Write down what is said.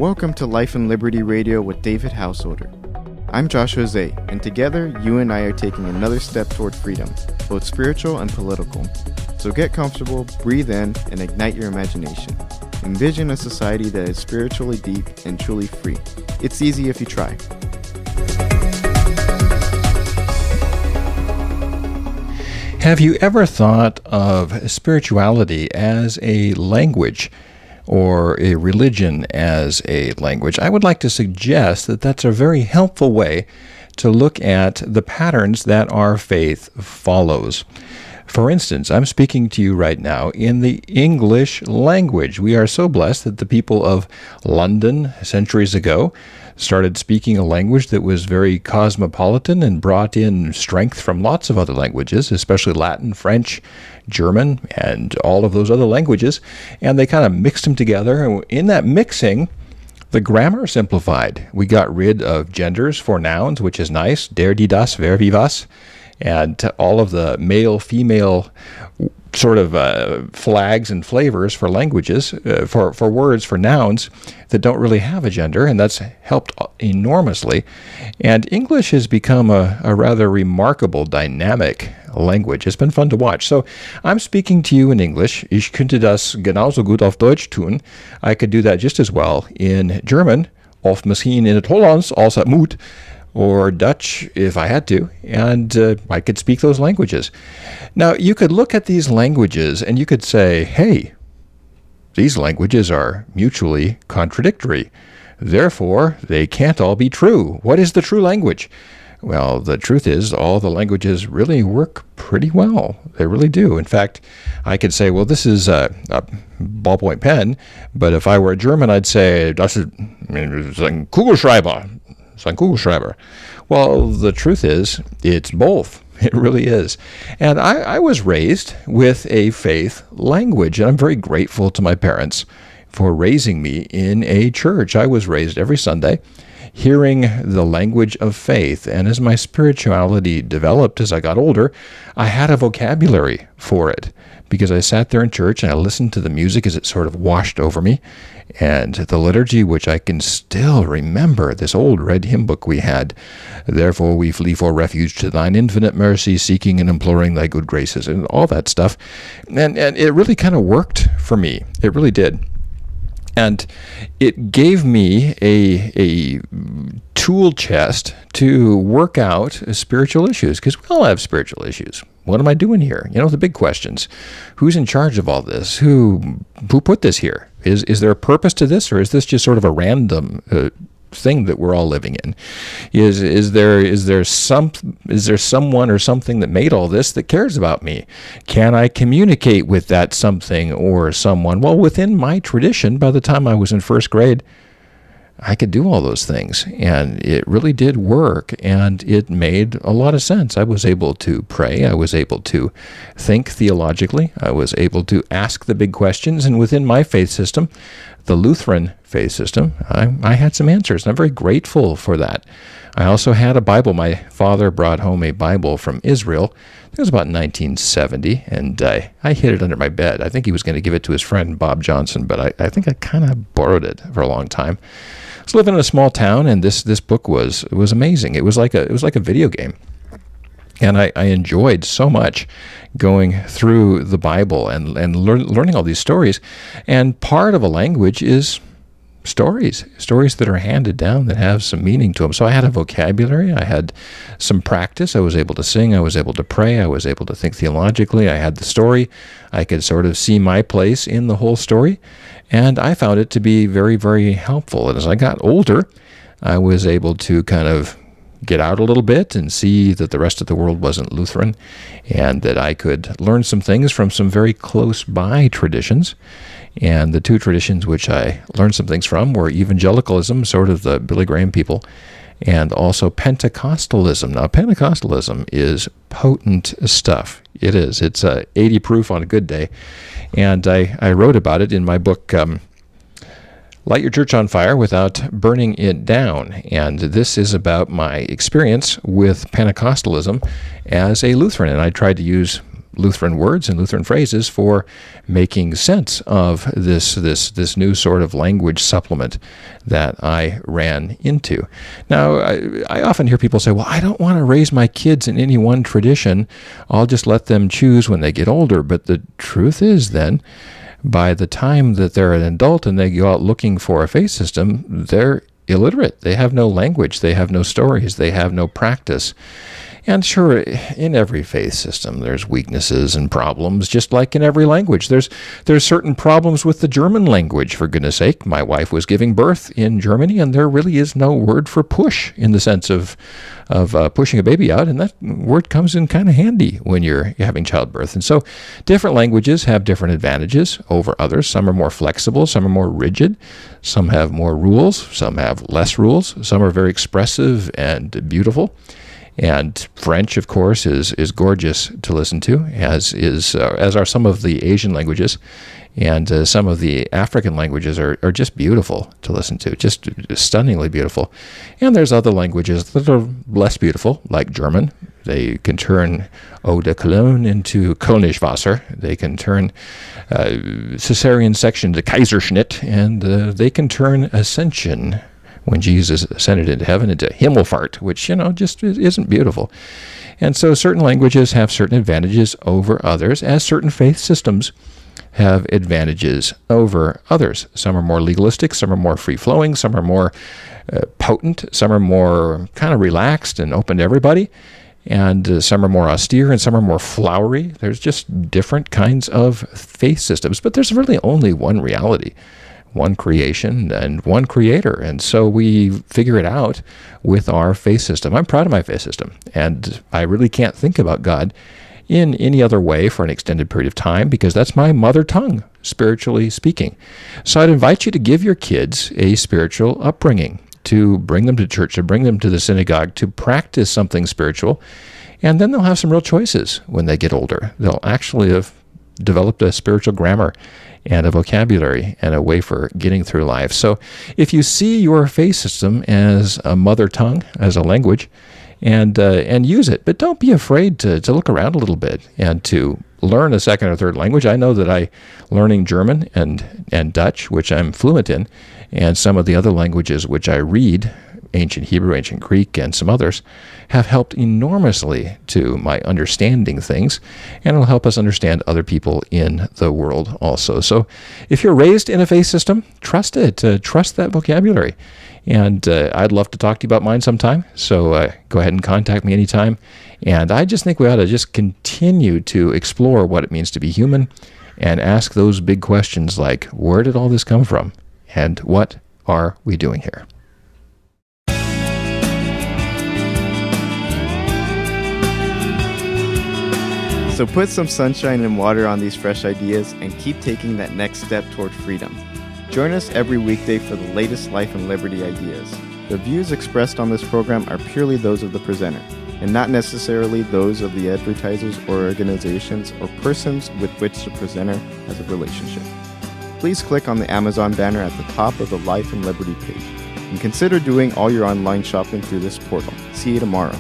Welcome to Life and Liberty Radio with David Householder. I'm Josh Jose, and together, you and I are taking another step toward freedom, both spiritual and political. So get comfortable, breathe in, and ignite your imagination. Envision a society that is spiritually deep and truly free. It's easy if you try. Have you ever thought of spirituality as a language or a religion as a language? I would like to suggest that that's a very helpful way to look at the patterns that our faith follows. For instance, I'm speaking to you right now in the English language. We are so blessed that the people of London centuries ago started speaking a language that was very cosmopolitan and brought in strength from lots of other languages, especially Latin, French, German, and all of those other languages. And they kind of mixed them together. And in that mixing, the grammar simplified. We got rid of genders for nouns, which is nice. Der, die, das, wer, wie, was. And all of the male, female sort of flags and flavors for languages, for words, for nouns that don't really have a gender, and that's helped enormously. And English has become a rather remarkable, dynamic language. It's been fun to watch. So I'm speaking to you in English. Ich könnte das genauso gut auf Deutsch tun. I could do that just as well in German, of misschien in het Hollands als het moet, or Dutch if I had to, and I could speak those languages. Now, you could look at these languages and you could say, hey, these languages are mutually contradictory. Therefore, they can't all be true. What is the true language? Well, the truth is all the languages really work pretty well. They really do. In fact, I could say, well, this is a ballpoint pen, but if I were a German, I'd say, das ist ein Kugelschreiber. Kugelschreiber. Well, the truth is, it's both. It really is. And I was raised with a faith language, and I'm very grateful to my parents for raising me in a church. I was raised every Sunday hearing the language of faith, and as my spirituality developed as I got older, I had a vocabulary for it because I sat there in church and I listened to the music as it sort of washed over me, and the liturgy, which I can still remember, this old red hymn book we had, therefore we flee for refuge to thine infinite mercy, seeking and imploring thy good graces, and all that stuff. And it really kind of worked for me. It really did. And it gave me a tool chest to work out spiritual issues, because we all have spiritual issues. What am I doing here? You know, the big questions. Who's in charge of all this? Who put this here? Is there a purpose to this, or is this just sort of a random thing that we're all living in? Is there someone or something that made all this that cares about me? Can I communicate with that something or someone? Well, within my tradition, by the time I was in first grade, I could do all those things, and it really did work, and it made a lot of sense. I was able to pray. I was able to think theologically. I was able to ask the big questions, and within my faith system, the Lutheran faith system, I had some answers, and I'm very grateful for that. I also had a Bible. My father brought home a Bible from Israel. It was about 1970, and I hid it under my bed. I think he was going to give it to his friend Bob Johnson, but I think I kind of borrowed it for a long time. I was living in a small town, and this book was amazing. It was like a video game. And I enjoyed so much going through the Bible and learning all these stories. And part of a language is stories that are handed down that have some meaning to them. So I had a vocabulary. I had some practice. I was able to sing. I was able to pray. I was able to think theologically. I had the story. I could sort of see my place in the whole story. And I found it to be very, very helpful. And as I got older, I was able to kind of get out a little bit and see that the rest of the world wasn't Lutheran, and that I could learn some things from some very close by traditions. And the two traditions which I learned some things from were evangelicalism, sort of the Billy Graham people, and also Pentecostalism. Now, Pentecostalism is potent stuff. It is. It's 80 proof on a good day. And I wrote about it in my book, Light Your Church on Fire Without Burning It Down. And this is about my experience with Pentecostalism as a Lutheran. And I tried to use Lutheran words and Lutheran phrases for making sense of this new sort of language supplement that I ran into. Now, I often hear people say, well, I don't want to raise my kids in any one tradition. I'll just let them choose when they get older. But the truth is then, by the time that they're an adult and they go out looking for a faith system, they're illiterate. They have no language. They have no stories. They have no practice. And sure, in every faith system, there's weaknesses and problems, just like in every language. There's certain problems with the German language, for goodness sake. My wife was giving birth in Germany, and there really is no word for push in the sense of pushing a baby out, and that word comes in kind of handy when you're having childbirth. And so different languages have different advantages over others. Some are more flexible, some are more rigid, some have more rules, some have less rules, some are very expressive and beautiful. And French, of course, is gorgeous to listen to, as are some of the Asian languages, and some of the African languages are just beautiful to listen to, just stunningly beautiful. And there's other languages that are less beautiful, like German. They can turn Eau de Cologne into Kölnisch They can turn Caesarean section to Kaiserschnitt, and they can turn Ascension, when Jesus ascended into heaven, into Himmelfahrt, which, just isn't beautiful. And so certain languages have certain advantages over others, as certain faith systems have advantages over others. Some are more legalistic, some are more free-flowing, some are more potent, some are more kind of relaxed and open to everybody, and some are more austere, and some are more flowery. There's just different kinds of faith systems, but there's really only one reality, one creation and one creator. And so we figure it out with our faith system. I'm proud of my faith system, and I really can't think about God in any other way for an extended period of time, because that's my mother tongue, spiritually speaking. So I'd invite you to give your kids a spiritual upbringing, to bring them to church, to bring them to the synagogue, to practice something spiritual, and then they'll have some real choices when they get older. They'll actually have developed a spiritual grammar and a vocabulary and a way for getting through life. So if you see your faith system as a mother tongue, as a language, and use it, but don't be afraid to look around a little bit and to learn a second or third language. I know that learning German and Dutch, which I'm fluent in, and some of the other languages which I read, ancient Hebrew, ancient Greek, and some others, have helped enormously to my understanding things, and it'll help us understand other people in the world also. So if you're raised in a faith system, trust it, trust that vocabulary. And I'd love to talk to you about mine sometime, so go ahead and contact me anytime. And I just think we ought to just continue to explore what it means to be human and ask those big questions like, where did all this come from? And what are we doing here? So put some sunshine and water on these fresh ideas and keep taking that next step toward freedom. Join us every weekday for the latest life and liberty ideas. The views expressed on this program are purely those of the presenter, and not necessarily those of the advertisers or organizations or persons with which the presenter has a relationship. Please click on the Amazon banner at the top of the Life and Liberty page, and consider doing all your online shopping through this portal. See you tomorrow.